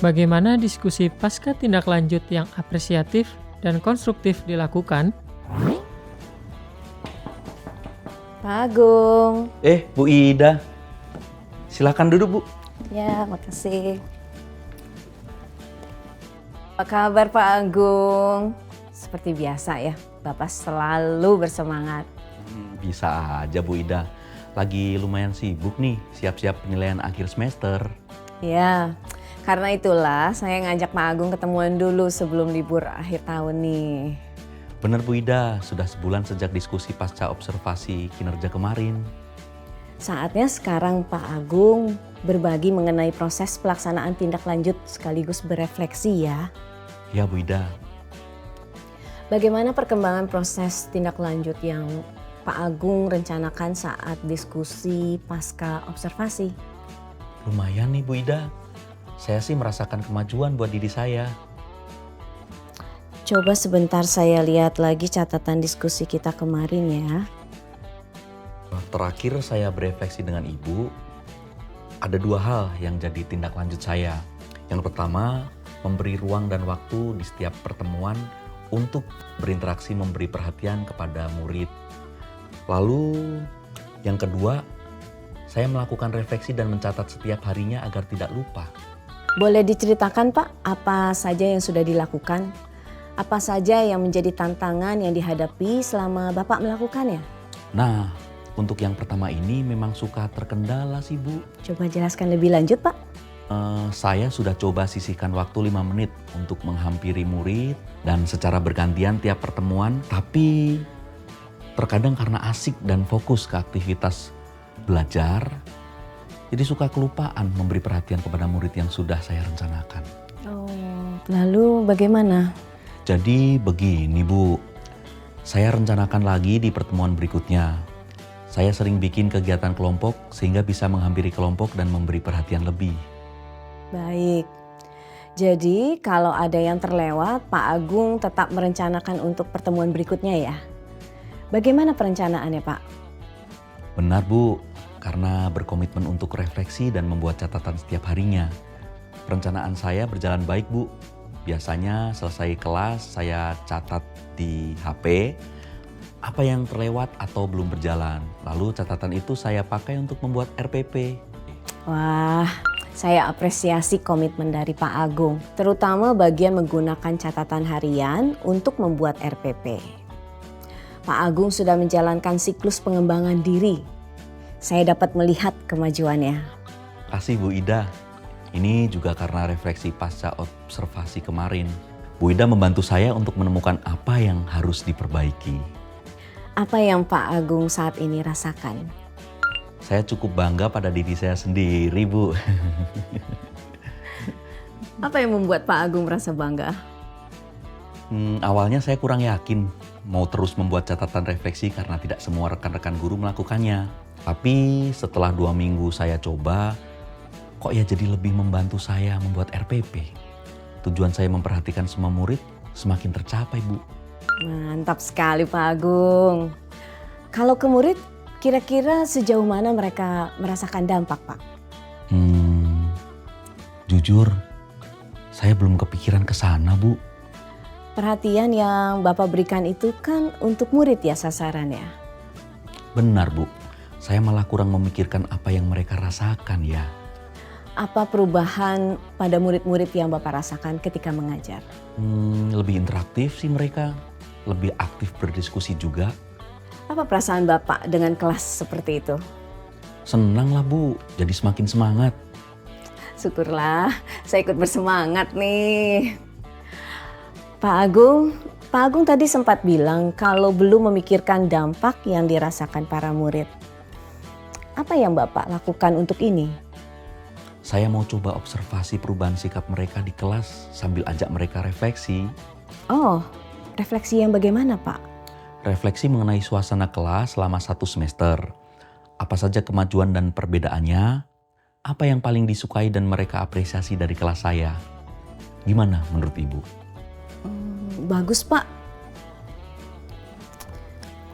Bagaimana diskusi pasca tindak lanjut yang apresiatif dan konstruktif dilakukan? Pak Agung. Bu Ida. Silakan duduk, Bu. Ya, makasih. Apa kabar Pak Agung? Seperti biasa ya, Bapak selalu bersemangat. Bisa aja, Bu Ida. Lagi lumayan sibuk nih, siap-siap penilaian akhir semester. Ya, karena itulah saya ngajak Pak Agung ketemuan dulu sebelum libur akhir tahun nih. Bener, Bu Ida. Sudah sebulan sejak diskusi pasca observasi kinerja kemarin. Saatnya sekarang Pak Agung berbagi mengenai proses pelaksanaan tindak lanjut sekaligus berefleksi ya. Ya, Bu Ida. Bagaimana perkembangan proses tindak lanjut yang Pak Agung rencanakan saat diskusi pasca observasi? Lumayan nih, Bu Ida. Saya sih merasakan kemajuan buat diri saya. Coba sebentar saya lihat lagi catatan diskusi kita kemarin ya. Terakhir saya berefleksi dengan Ibu, ada 2 hal yang jadi tindak lanjut saya. Yang pertama, memberi ruang dan waktu di setiap pertemuan untuk berinteraksi memberi perhatian kepada murid. Lalu yang kedua, saya melakukan refleksi dan mencatat setiap harinya agar tidak lupa. Boleh diceritakan Pak, apa saja yang sudah dilakukan? Apa saja yang menjadi tantangan yang dihadapi selama Bapak melakukannya? Nah, untuk yang pertama ini memang suka terkendala sih, Bu. Coba jelaskan lebih lanjut Pak. Saya sudah coba sisihkan waktu 5 menit untuk menghampiri murid dan secara bergantian tiap pertemuan. Tapi terkadang karena asik dan fokus ke aktivitas belajar, jadi suka kelupaan memberi perhatian kepada murid yang sudah saya rencanakan. Oh, lalu bagaimana? Jadi begini, Bu. Saya rencanakan lagi di pertemuan berikutnya. Saya sering bikin kegiatan kelompok sehingga bisa menghampiri kelompok dan memberi perhatian lebih. Baik, jadi kalau ada yang terlewat, Pak Agung tetap merencanakan untuk pertemuan berikutnya ya? Bagaimana perencanaannya Pak? Benar, Bu. Karena berkomitmen untuk refleksi dan membuat catatan setiap harinya. Perencanaan saya berjalan baik, Bu. Biasanya selesai kelas saya catat di HP apa yang terlewat atau belum berjalan. Lalu catatan itu saya pakai untuk membuat RPP. Wah, saya apresiasi komitmen dari Pak Agung, terutama bagian menggunakan catatan harian untuk membuat RPP. Pak Agung sudah menjalankan siklus pengembangan diri. Saya dapat melihat kemajuannya. Kasih, Bu Ida. Ini juga karena refleksi pasca observasi kemarin. Bu Ida membantu saya untuk menemukan apa yang harus diperbaiki. Apa yang Pak Agung saat ini rasakan? Saya cukup bangga pada diri saya sendiri, Bu. Apa yang membuat Pak Agung merasa bangga? Awalnya saya kurang yakin mau terus membuat catatan refleksi karena tidak semua rekan-rekan guru melakukannya. Tapi setelah 2 minggu saya coba, kok ya jadi lebih membantu saya membuat RPP. Tujuan saya memperhatikan semua murid semakin tercapai, Bu. Mantap sekali Pak Agung. Kalau ke murid, kira-kira sejauh mana mereka merasakan dampak Pak? Jujur, saya belum kepikiran ke sana, Bu. Perhatian yang Bapak berikan itu kan untuk murid ya sasarannya? Benar, Bu. Saya malah kurang memikirkan apa yang mereka rasakan ya. Apa perubahan pada murid-murid yang Bapak rasakan ketika mengajar? Lebih interaktif sih mereka. Lebih aktif berdiskusi juga. Apa perasaan Bapak dengan kelas seperti itu? Senang lah, Bu. Jadi semakin semangat. Syukurlah, saya ikut bersemangat nih. Pak Agung tadi sempat bilang kalau belum memikirkan dampak yang dirasakan para murid. Apa yang Bapak lakukan untuk ini? Saya mau coba observasi perubahan sikap mereka di kelas sambil ajak mereka refleksi. Oh, refleksi yang bagaimana Pak? Refleksi mengenai suasana kelas selama 1 semester. Apa saja kemajuan dan perbedaannya? Apa yang paling disukai dan mereka apresiasi dari kelas saya? Gimana menurut Ibu? Bagus Pak.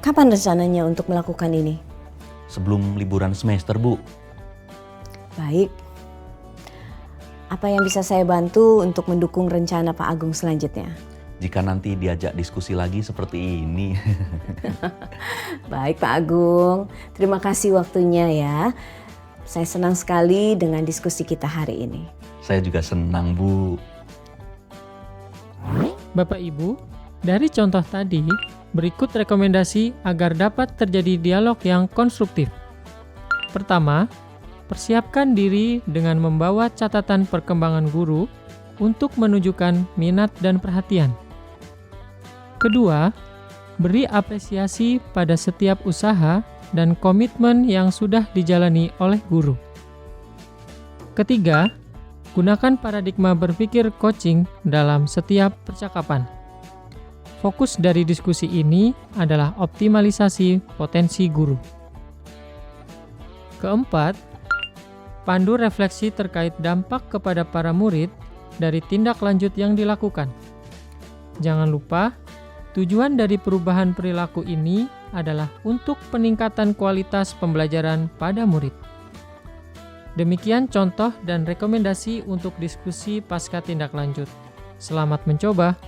Kapan rencananya untuk melakukan ini? Sebelum liburan semester, Bu. Baik. Apa yang bisa saya bantu untuk mendukung rencana Pak Agung selanjutnya? Jika nanti diajak diskusi lagi seperti ini. Baik Pak Agung, terima kasih waktunya ya. Saya senang sekali dengan diskusi kita hari ini. Saya juga senang, Bu. Bapak Ibu, dari contoh tadi, berikut rekomendasi agar dapat terjadi dialog yang konstruktif. Pertama, persiapkan diri dengan membawa catatan perkembangan guru untuk menunjukkan minat dan perhatian. Kedua, beri apresiasi pada setiap usaha dan komitmen yang sudah dijalani oleh guru. Ketiga, gunakan paradigma berpikir coaching dalam setiap percakapan. Fokus dari diskusi ini adalah optimalisasi potensi guru. Keempat, pandu refleksi terkait dampak kepada para murid dari tindak lanjut yang dilakukan. Jangan lupa, tujuan dari perubahan perilaku ini adalah untuk peningkatan kualitas pembelajaran pada murid. Demikian contoh dan rekomendasi untuk diskusi pasca tindak lanjut. Selamat mencoba!